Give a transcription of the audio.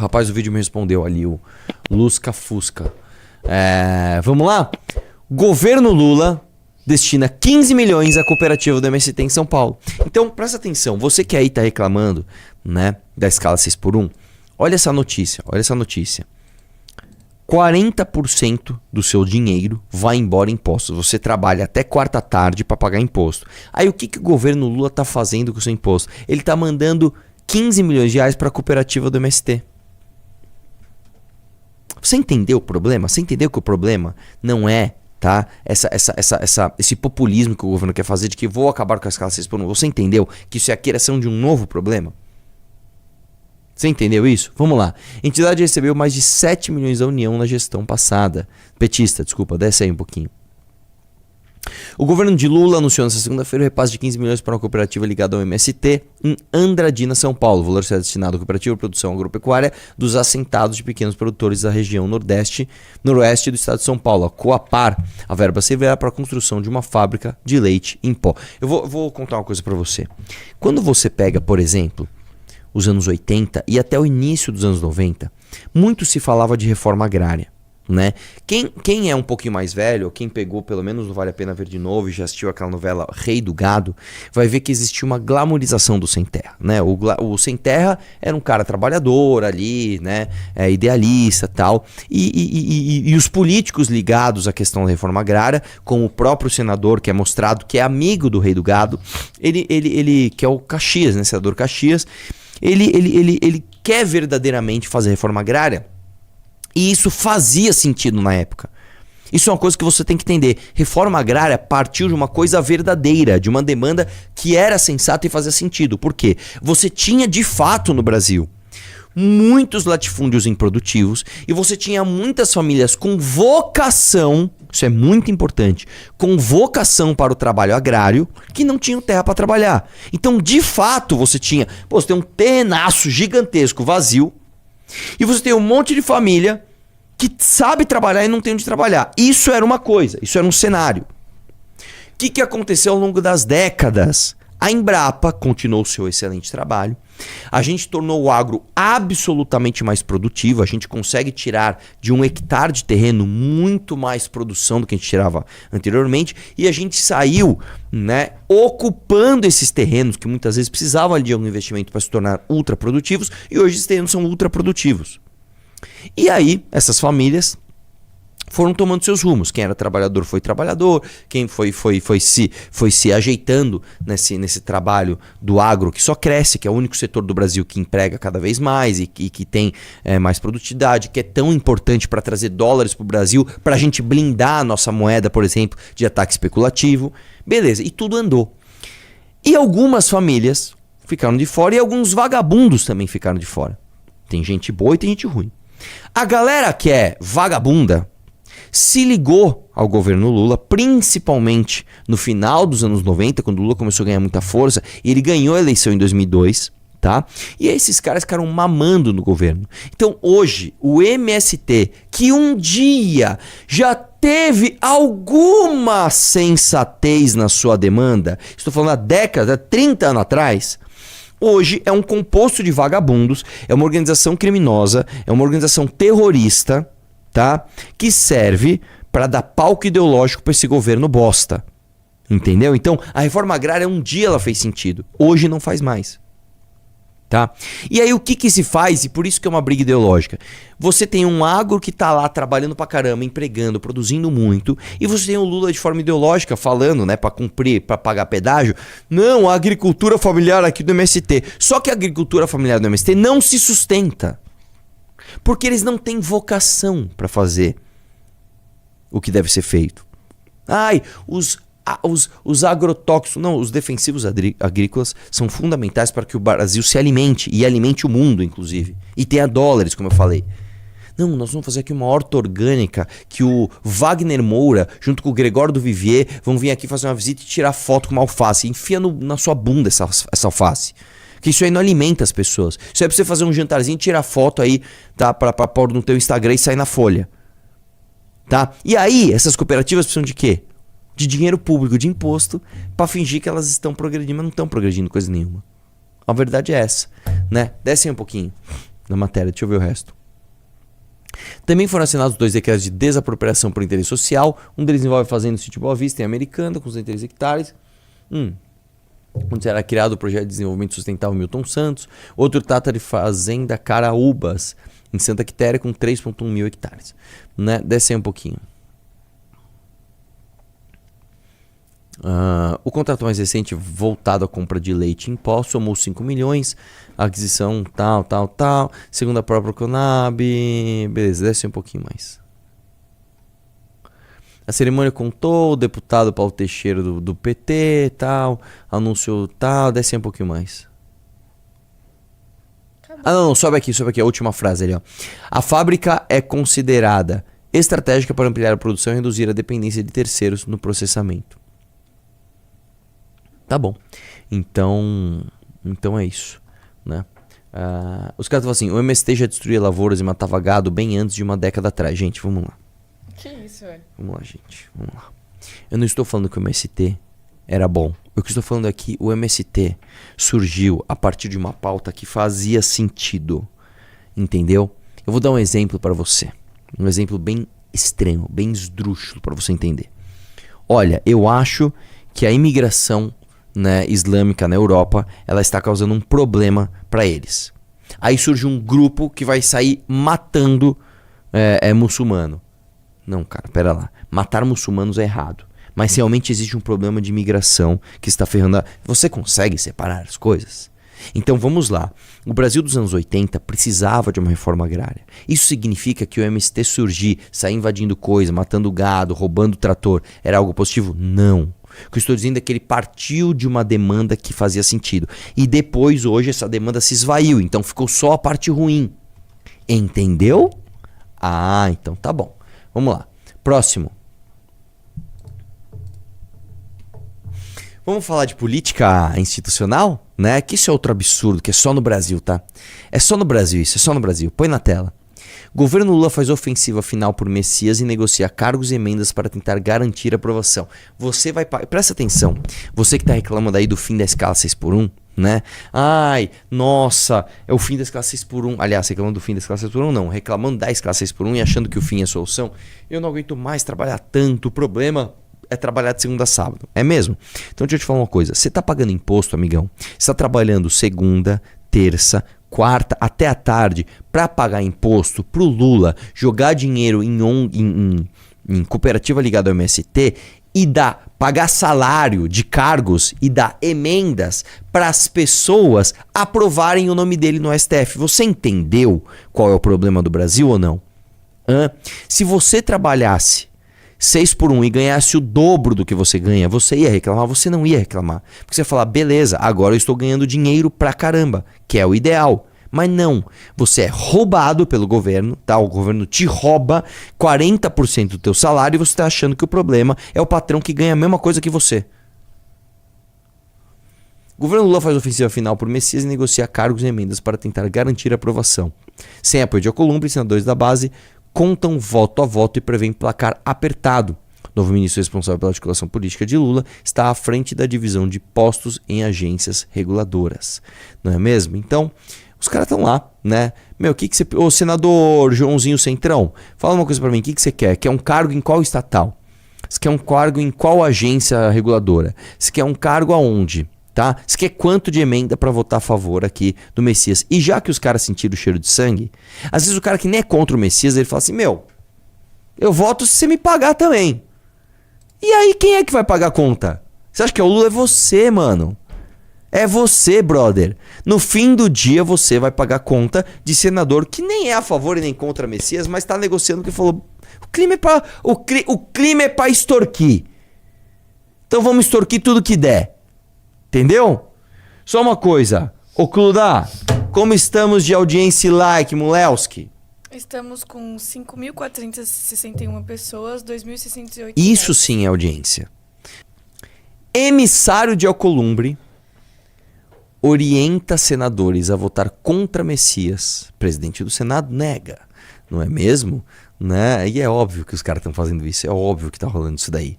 rapaz do vídeo me respondeu ali, o Lusca Fusca. Vamos lá? Governo Lula destina 15 milhões à cooperativa do MST em São Paulo. Então, presta atenção, você que aí tá reclamando, né, da escala 6x1, olha essa notícia, 40% do seu dinheiro vai embora em impostos. Você trabalha até quarta tarde para pagar imposto. Aí o que o governo Lula tá fazendo com o seu imposto? Ele tá mandando 15 milhões de reais para a cooperativa do MST. Você entendeu o problema? Você entendeu que o problema não é, tá, esse populismo que o governo quer fazer de que vou acabar com a escala 6x1? Você entendeu que isso é a criação de um novo problema? Você entendeu isso? Vamos lá. A entidade recebeu mais de 7 milhões da União na gestão passada. Petista, desculpa, desce aí um pouquinho. O governo de Lula anunciou nesta segunda-feira o repasse de 15 milhões para uma cooperativa ligada ao MST em Andradina, São Paulo. O valor será destinado à cooperativa de produção agropecuária dos assentados de pequenos produtores da região noroeste do estado de São Paulo, a Coapar. A verba servirá para a construção de uma fábrica de leite em pó. Eu vou contar uma coisa para você. Quando você pega, por exemplo, os anos 80 e até o início dos anos 90, muito se falava de reforma agrária, né? Quem é um pouquinho mais velho, ou quem pegou pelo menos não Vale a Pena Ver de Novo e já assistiu aquela novela Rei do Gado, vai ver que existia uma glamorização do sem terra, né? O sem terra era um cara trabalhador ali, né? Idealista, tal, e os políticos ligados à questão da reforma agrária, como o próprio senador que é mostrado que é amigo do Rei do Gado, ele que é o Caxias, né? Senador Caxias, ele quer verdadeiramente fazer reforma agrária. E isso fazia sentido na época. Isso é uma coisa que você tem que entender. Reforma agrária partiu de uma coisa verdadeira, de uma demanda que era sensata e fazia sentido. Por quê? Você tinha de fato no Brasil muitos latifúndios improdutivos e você tinha muitas famílias com vocação, isso é muito importante, com vocação para o trabalho agrário, que não tinham terra para trabalhar. Então, de fato, você tem um terrenaço gigantesco vazio e você tem um monte de família que sabe trabalhar e não tem onde trabalhar. Isso era uma coisa, isso era um cenário. O que aconteceu ao longo das décadas? A Embrapa continuou o seu excelente trabalho. A gente tornou o agro absolutamente mais produtivo. A gente consegue tirar de 1 hectare de terreno muito mais produção do que a gente tirava anteriormente. E a gente saiu, né, ocupando esses terrenos que muitas vezes precisavam de algum investimento para se tornar ultra produtivos. E hoje esses terrenos são ultra produtivos. E aí, essas famílias foram tomando seus rumos. Quem era trabalhador foi trabalhador, quem foi se ajeitando nesse trabalho do agro que só cresce, que é o único setor do Brasil que emprega cada vez mais e que tem mais produtividade, que é tão importante para trazer dólares para o Brasil, para a gente blindar a nossa moeda, por exemplo, de ataque especulativo. Beleza, e tudo andou. E algumas famílias ficaram de fora e alguns vagabundos também ficaram de fora. Tem gente boa e tem gente ruim. A galera que é vagabunda se ligou ao governo Lula, principalmente no final dos anos 90, quando o Lula começou a ganhar muita força, e ele ganhou a eleição em 2002, tá? E aí esses caras ficaram mamando no governo. Então hoje, o MST, que um dia já teve alguma sensatez na sua demanda, estou falando há décadas, há 30 anos atrás, hoje é um composto de vagabundos, é uma organização criminosa, é uma organização terrorista, tá? Que serve para dar palco ideológico para esse governo bosta. Entendeu? Então, a reforma agrária um dia ela fez sentido. Hoje não faz mais. Tá? E aí o que se faz? E por isso que é uma briga ideológica. Você tem um agro que tá lá trabalhando pra caramba, empregando, produzindo muito, e você tem o Lula de forma ideológica falando, né, para cumprir, para pagar pedágio. Não, a agricultura familiar aqui do MST. Só que a agricultura familiar do MST não se sustenta. Porque eles não têm vocação para fazer o que deve ser feito. Os agrotóxicos, não, os defensivos agrícolas são fundamentais para que o Brasil se alimente e alimente o mundo, inclusive. E tenha dólares, como eu falei. Não, nós vamos fazer aqui uma horta orgânica que o Wagner Moura, junto com o Gregório do Vivier, vão vir aqui fazer uma visita e tirar foto com uma alface. Enfia na sua bunda essa alface. Que isso aí não alimenta as pessoas. Isso aí é pra você fazer um jantarzinho e tirar foto aí, tá? Pra pôr no teu Instagram e sair na Folha. Tá? E aí, essas cooperativas precisam de quê? De dinheiro público, de imposto, pra fingir que elas estão progredindo, mas não estão progredindo coisa nenhuma. A verdade é essa, né? Desce aí um pouquinho. na matéria. Deixa eu ver o resto. Também foram assinados 2 decretos de desapropriação por interesse social. Um deles envolve fazenda do sítio Boa Vista, em Americana, com 103 hectares. Onde será criado o projeto de desenvolvimento sustentável Milton Santos. Outro trata de fazenda Caraúbas, em Santa Quitéria, com 3,1 mil hectares. Né? Desce aí um pouquinho. O contrato mais recente voltado à compra de leite em pó somou 5 milhões, aquisição tal. Segundo a própria Conab, beleza, desce um pouquinho mais. A cerimônia contou o deputado Paulo Teixeira do PT, tal, anunciou tal, desce um pouquinho mais. Não, sobe aqui, a última frase ali, ó. A fábrica é considerada estratégica para ampliar a produção e reduzir a dependência de terceiros no processamento. Tá bom. Então é isso, né? Os caras falam assim, o MST já destruía lavouras e matava gado bem antes de uma década atrás. Gente, vamos lá. Que isso, velho? Vamos lá, gente. Vamos lá. Eu não estou falando que o MST era bom. O que eu estou falando é que o MST surgiu a partir de uma pauta que fazia sentido. Entendeu? Eu vou dar um exemplo para você. Um exemplo bem extremo, bem esdrúxulo para você entender. Olha, eu acho que a imigração, né, islâmica na Europa, ela está causando um problema para eles. Aí surge um grupo que vai sair matando muçulmano. Não, cara, pera lá. Matar muçulmanos é errado. Mas realmente existe um problema de imigração que está ferrando a... Você consegue separar as coisas? Então vamos lá. O Brasil dos anos 80 precisava de uma reforma agrária. Isso significa que o MST surgir, sair invadindo coisa, matando gado, roubando trator, era algo positivo? Não. O que eu estou dizendo é que ele partiu de uma demanda que fazia sentido. E depois, hoje, essa demanda se esvaiu. Então ficou só a parte ruim. Entendeu? Então tá bom. Vamos lá. Próximo. Vamos falar de política institucional, né? Que isso é outro absurdo, que é só no Brasil, tá? É só no Brasil isso, é só no Brasil. Põe na tela. Governo Lula faz ofensiva final por Messias e negocia cargos e emendas para tentar garantir a aprovação. Você vai... Presta atenção. Você que tá reclamando aí do fim da escala 6x1, né? Ai, nossa, é o fim da escala 6x1. Aliás, reclamando do fim da escala 6x1 não, reclamando da escala 6x1 e achando que o fim é a solução. Eu não aguento mais trabalhar tanto, o problema é trabalhar de segunda a sábado, é mesmo? Então deixa eu te falar uma coisa, você tá pagando imposto, amigão? Você tá trabalhando segunda, terça, quarta, até a tarde para pagar imposto pro Lula, jogar dinheiro em cooperativa ligada ao MST e pagar salário de cargos e dar emendas para as pessoas aprovarem o nome dele no STF. Você entendeu qual é o problema do Brasil ou não? Se você trabalhasse 6x1 e ganhasse o dobro do que você ganha, você ia reclamar? Você não ia reclamar. Porque você ia falar, beleza, agora eu estou ganhando dinheiro pra caramba, que é o ideal. Mas não, você é roubado pelo governo, tá? O governo te rouba 40% do teu salário e você está achando que o problema é o patrão que ganha a mesma coisa que você. O governo Lula faz ofensiva final por Messias e negocia cargos e emendas para tentar garantir a aprovação. Sem apoio de Alcolumbre, senadores da base contam voto a voto e prevêem placar apertado. O novo ministro responsável pela articulação política de Lula está à frente da divisão de postos em agências reguladoras. Não é mesmo? Então, os caras estão lá, né? Meu, o que você... Ô, senador Joãozinho Centrão, fala uma coisa pra mim, o que você quer? Quer um cargo em qual estatal? Você quer um cargo em qual agência reguladora? Você quer um cargo aonde? Tá? Você quer quanto de emenda pra votar a favor aqui do Messias? E já que os caras sentiram o cheiro de sangue, às vezes o cara que nem é contra o Messias, ele fala assim, meu, eu voto se você me pagar também. E aí quem é que vai pagar a conta? Você acha que é o Lula? É você, mano. É você, brother. No fim do dia você vai pagar conta de senador que nem é a favor e nem contra Messias, mas tá negociando porque falou, o crime é pra extorquir. Então vamos extorquir tudo que der. Entendeu? Só uma coisa. Ô Cluda, como estamos de audiência e like, Mulewski? Estamos com 5.461 pessoas, 2.608. Isso sim é audiência. Emissário de Alcolumbre orienta senadores a votar contra Messias. Presidente do Senado nega. Não é mesmo? Né? E é óbvio que os caras estão fazendo isso. É óbvio que tá rolando isso daí.